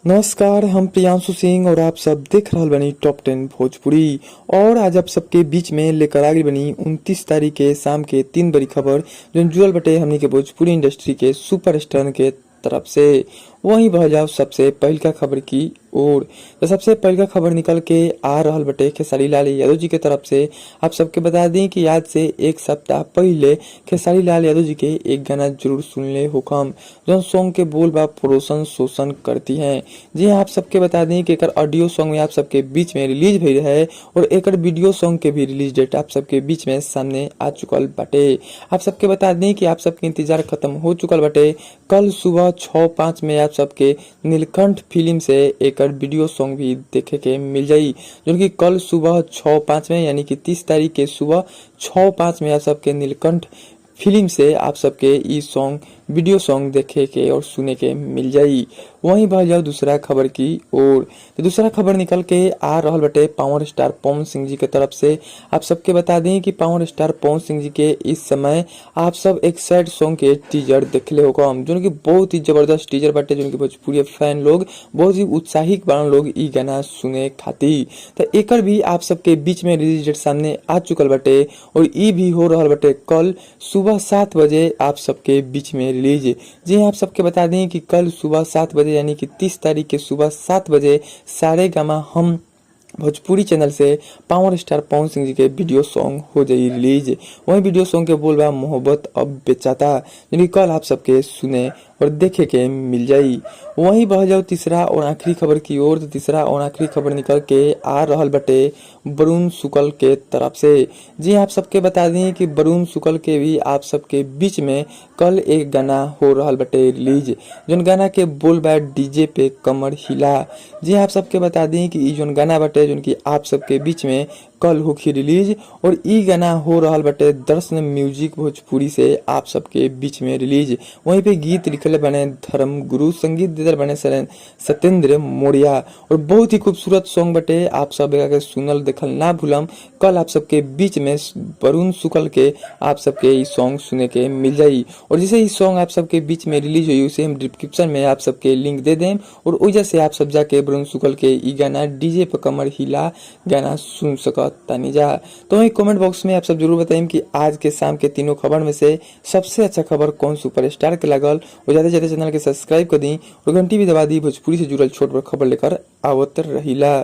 नमस्कार, हम प्रियांशु सिंह और आप सब देख रहल बनी टॉप 10 भोजपुरी। और आज आप सबके बीच में लेकर आ गई बनी 29 तारीख के शाम के 3 बड़ी खबर जो जुड़ल बटे हमनी के भोजपुरी इंडस्ट्री के सुपरस्टार के तरफ से। वहीं बढ़ जाओ सबसे पहल का खबर की ओर। तो सबसे पहल का खबर निकल के आ रहल बटे खेसारी लाल यादव जी के तरफ से। आप सबके बता दें कि आज से एक सप्ताह पहले खेसारी लाल यादव जी के एक गाना जरूर सुन ले हुकम, जो सॉन्ग के बोल बा पड़ोसन शोषण करती हैं। जी हाँ, आप सबके बता दें कि एकर ऑडियो सॉन्ग में आप सबके बीच में रिलीज भई रहे और एकर वीडियो सॉन्ग के भी रिलीज डेट आप सबके बीच में सामने आ चुकल बाटे। आप सबके बता दें कि आप सबके इंतजार खत्म हो चुकल बाटे। कल सुबह 6:05 में आप सबके नीलकंठ फिल्म से एक वीडियो सॉन्ग भी देखे के मिल जाई, जो कि कल सुबह 6:05 में यानी कि 30 तारीख के सुबह 6:05 में आप सबके नीलकंठ फिल्म से आप सबके ई सॉन्ग वीडियो सॉन्ग देखे के और सुने के मिल जाई। वहीं बढ़ जाओ दूसरा खबर की ओर। तो दूसरा खबर निकल के आ रहल बटे पावर स्टार पवन सिंह जी के तरफ से। आप सबके बता दें कि पावर स्टार पवन सिंह जी के इस समय आप सब एक सैड सॉन्ग के टीजर देखले होगा, जो कि बहुत ही जबरदस्त टीजर बाटे, जो कि भोजपुरी फैन लोग बहुत ही उत्साहित बन लोग ई गाना सुने खातिर। तो एकर भी आप सबके बीच में रिलीज डेट सामने आ चुकल बाटे और ई भी हो रहल बाटे कल सुबह 7 बजे आप सबके बीच में रिलीज। जी आप सबके बता दें कि कल सुबह 7 बजे यानी कि 30 तारीख के सुबह 7 बजे सारे गामा हम भोजपुरी चैनल से पावर स्टार पवन सिंह जी के वीडियो सॉन्ग हो जाई रिलीज। वही वीडियो सॉन्ग के बोल बा मोहब्बत अब बेचाता, यानी कल आप सबके सुने और देखे के मिल जाई। वहीं बढ़ जाओ तीसरा और आखिरी खबर की ओर। तो तीसरा और आखिरी खबर निकल के आ रहल बटे वरुण शुक्ल के तरफ से। जी आप सबके बता दें कि वरुण शुक्ल के भी आप सबके बीच में कल एक गाना हो रहल बटे रिलीज, जोन गाना के बोल बा डीजे पे कमर हिला। जी आप सबके बता दें कि जोन गाना बटे जोन की आप सबके बीच में कल होखी रिलीज और ई गाना हो रहल बटे दर्शन म्यूजिक भोजपुरी से आप सबके बीच में रिलीज। वहीं पे गीत लिखले बने धर्म गुरु, संगीत दिदर बने सत्येंद्र मौर्या और बहुत ही खूबसूरत सॉन्ग बटे। आप सब के सुनल देखल ना भूलम। कल आप सबके बीच में वरुण शुक्ल के आप सबके ई सॉन्ग सुने के मिल जाई और जैसे ई सॉन्ग आप सबके बीच में रिलीज हुई उसे हम डिस्क्रिप्शन में आप सबके लिंक दे दें और वजह से आप सब जाके वरुण शुक्ल के ई गाना डीजे पे कमर हिला गाना सुन सकत तानी जा। तो वही कमेंट बॉक्स में आप सब जरूर बताएं कि आज के शाम के तीनों खबर में से सबसे अच्छा खबर कौन सुपरस्टार के लगल। और ज्यादा से ज्यादा चैनल के सब्सक्राइब कर दी और घंटी भी दबा दी, भोजपुरी से जुड़ल छोट बड़ खबर लेकर आवत रहिला।